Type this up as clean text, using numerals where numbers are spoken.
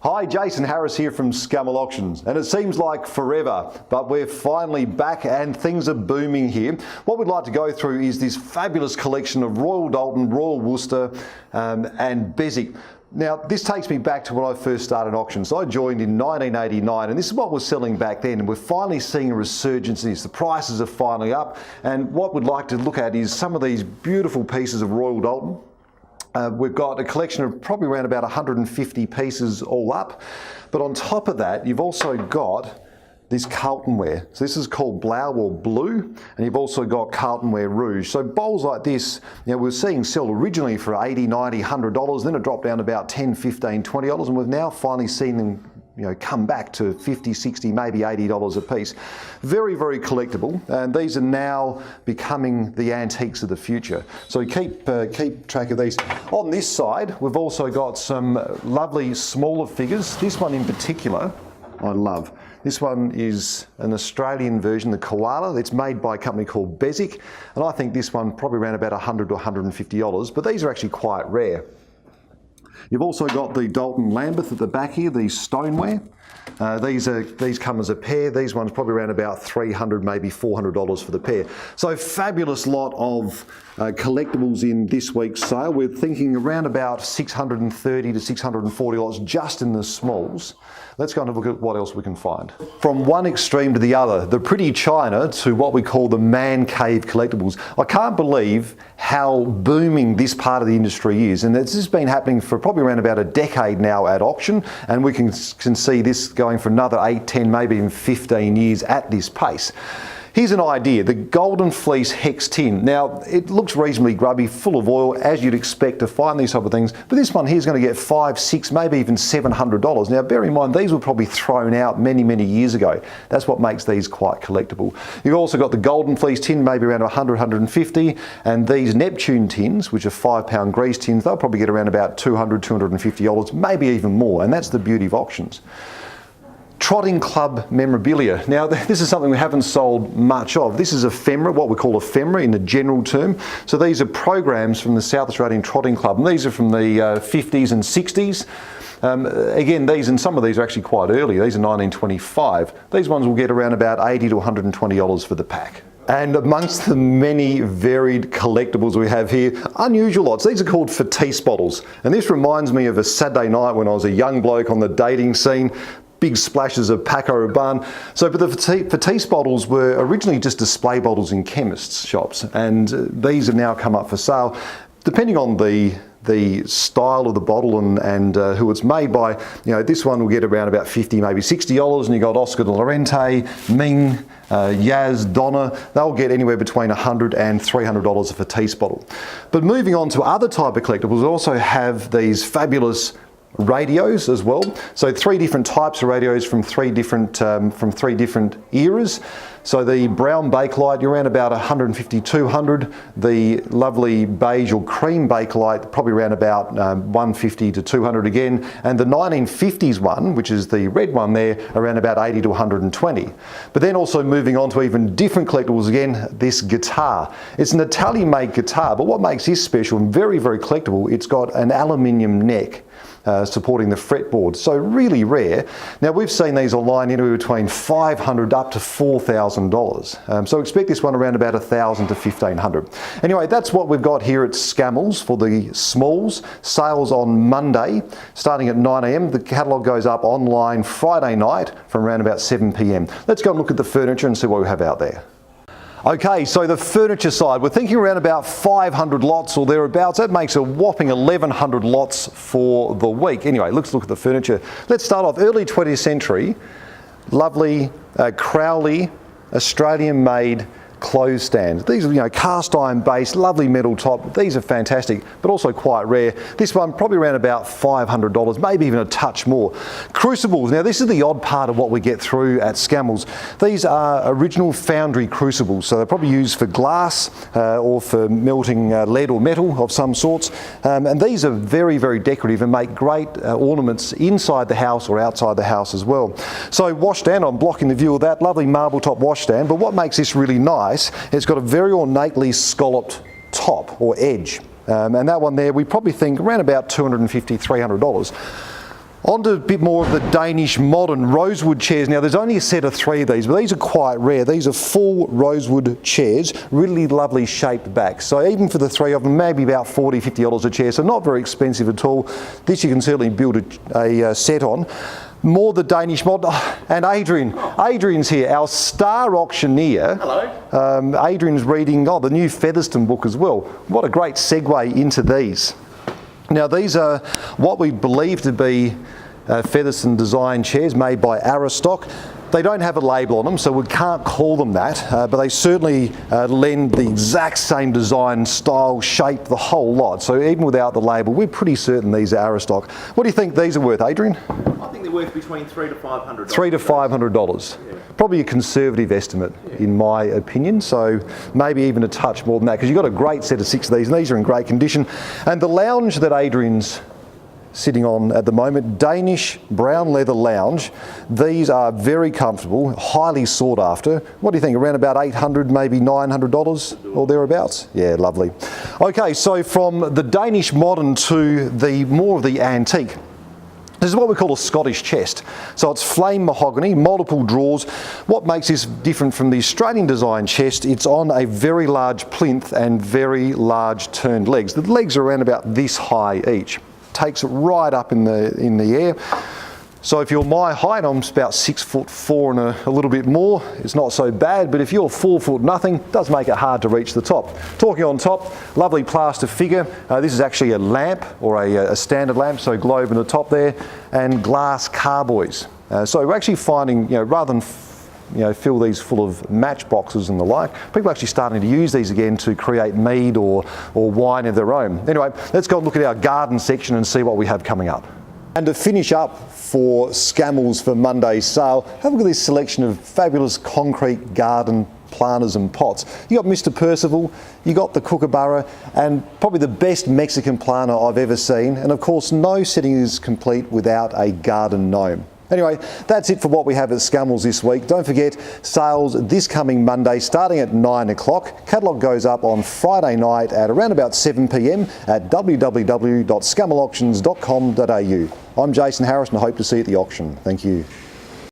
Hi, Jason Harris here from Scammell Auctions, and it seems like forever, but we're finally back and things are booming here. What we'd like to go through is this fabulous collection of Royal Doulton, Royal Worcester and Beswick. Now, this takes me back to when I first started auctions. I joined in 1989, and this is what was selling back then, and we're finally seeing a resurgence in this. The prices are finally up, and what we'd like to look at is some of these beautiful pieces of Royal Doulton. We've got a collection of probably around about 150 pieces all up, but on top of that you've also got this Carlton ware. So this is called Blau or Blue, and you've also got Carlton ware Rouge. So bowls like this, you know, we're seeing sell originally for $80, $90, $100, then it dropped down to about $10, $15, $20, and we've now finally seen them come back to $50, $60, maybe $80 a piece. Very, very collectible, and these are now becoming the antiques of the future. So keep track of these. On this side, we've also got some lovely smaller figures. This one in particular, I love. This one is an Australian version, the Koala. It's made by a company called Beswick, and I think this one probably around about $100 to $150, but these are actually quite rare. You've also got the Doulton Lambeth at the back here, these stoneware. These come as a pair. These ones probably around about $300, maybe $400 for the pair. So fabulous lot of collectibles in this week's sale. We're thinking around about $630 to $640 just in the smalls. Let's go and have a look at what else we can find. From one extreme to the other, the pretty china to what we call the Mancave Collectibles. I can't believe how booming this part of the industry is, and this has been happening for probably around about a decade now at auction, and we can see this going for another 8, 10, maybe even 15 years at this pace. Here's an idea, the Golden Fleece Hex Tin. Now, it looks reasonably grubby, full of oil, as you'd expect to find these type of things, but this one here is going to get $500, $600, maybe even $700. Now, bear in mind, these were probably thrown out many, many years ago. That's what makes these quite collectible. You've also got the Golden Fleece tin, maybe around $100, $150, and these Neptune tins, which are 5-pound grease tins, they'll probably get around about $200, $250, maybe even more, and that's the beauty of auctions. Trotting Club memorabilia. Now, this is something we haven't sold much of. This is ephemera, what we call ephemera in the general term. So these are programs from the South Australian Trotting Club, and these are from the 50s and 60s. Again, these and some of these are actually quite early. These are 1925. These ones will get around about $80 to $120 for the pack. And amongst the many varied collectibles we have here, unusual lots. These are called Fatisse bottles, and this reminds me of a Saturday night when I was a young bloke on the dating scene. Big splashes of Paco Rabanne. So, but the Fatisse bottles were originally just display bottles in chemists' shops, and these have now come up for sale. Depending on the style of the bottle and who it's made by, this one will get around about $50, maybe $60, and you got Oscar de la Renta, Ming, Yaz, Donna, they'll get anywhere between $100 and $300 a Fatisse bottle. But moving on to other type of collectibles, we also have these fabulous radios as well. So 3 different types of radios from three different eras. So the brown Bakelite, you're around about $150, $200. The lovely beige or cream Bakelite, probably around about $150 to $200 again. And the 1950s one, which is the red one there, around about $80 to $120. But then also moving on to even different collectibles again, this guitar. It's an Italian-made guitar, but what makes this special and very, very collectible, it's got an aluminium neck supporting the fretboard, so really rare. Now, we've seen these online anywhere between $500 up to $4,000, so expect this one around about $1,000 to $1,500. Anyway, that's what we've got here at Scammells for the smalls. Sales on Monday starting at 9 AM. The catalogue goes up online Friday night from around about 7 PM. Let's go and look at the furniture and see what we have out there. Okay, so the furniture side, we're thinking around about 500 lots or thereabouts. That makes a whopping 1,100 lots for the week. Anyway, let's look at the furniture. Let's start off early 20th century, lovely Crowley Australian-made clothes stands. These are, cast iron base, lovely metal top. These are fantastic, but also quite rare. This one probably around about $500, maybe even a touch more. Crucibles. Now, this is the odd part of what we get through at Scammells. These are original foundry crucibles, so they're probably used for glass or for melting lead or metal of some sorts. And these are very, very decorative and make great ornaments inside the house or outside the house as well. So washstand, I'm blocking the view of that, lovely marble top washstand, but what makes this really nice, it's got a very ornately scalloped top or edge. And that one there, we probably think around about $250, $300. On to a bit more of the Danish modern rosewood chairs. Now there's only a set of 3 of these, but these are quite rare. These are full rosewood chairs, really lovely shaped backs. So even for the 3 of them, maybe about $40, $50 a chair, so not very expensive at all. This you can certainly build a set on. More the Danish mod, and Adrian. Adrian's here, our star auctioneer. Hello. Adrian's reading the new Featherston book as well. What a great segue into these. Now these are what we believe to be Featherston design chairs made by Aristoc. They don't have a label on them, so we can't call them that, but they certainly lend the exact same design, style, shape, the whole lot. So even without the label, we're pretty certain these are Aristoc. What do you think these are worth, Adrian? I think they're worth between $300 to $500. $300 to $500. Yeah. Probably a conservative estimate, in my opinion, so maybe even a touch more than that, because you've got a great set of 6 of these, and these are in great condition. And the lounge that Adrian's sitting on at the moment, Danish brown leather lounge. These are very comfortable, highly sought after. What do you think, around about $800, maybe $900 or thereabouts? Yeah, lovely. Okay, so from the Danish modern to the more of the antique. This is what we call a Scottish chest. So it's flame mahogany, multiple drawers. What makes this different from the Australian design chest, it's on a very large plinth and very large turned legs. The legs are around about this high each. Takes it right up in the air. So if you're my height, I'm about 6'4" and a little bit more. It's not so bad, but if you're 4 foot nothing, it does make it hard to reach the top. Talking on top, lovely plaster figure. This is actually a lamp or a standard lamp, so globe in the top there, and glass carboys. So we're actually finding, rather than fill these full of matchboxes and the like, people are actually starting to use these again to create mead or wine of their own. Anyway, let's go and look at our garden section and see what we have coming up. And to finish up for Scammells for Monday's sale, have a look at this selection of fabulous concrete garden planters and pots. You got Mr. Percival, you got the Kookaburra, and probably the best Mexican planter I've ever seen. And of course, no setting is complete without a garden gnome. Anyway, that's it for what we have at Scammells this week. Don't forget, sales this coming Monday starting at 9 o'clock. Catalogue goes up on Friday night at around about 7 p.m. at www.scamellauctions.com.au. I'm Jason Harris and I hope to see you at the auction. Thank you.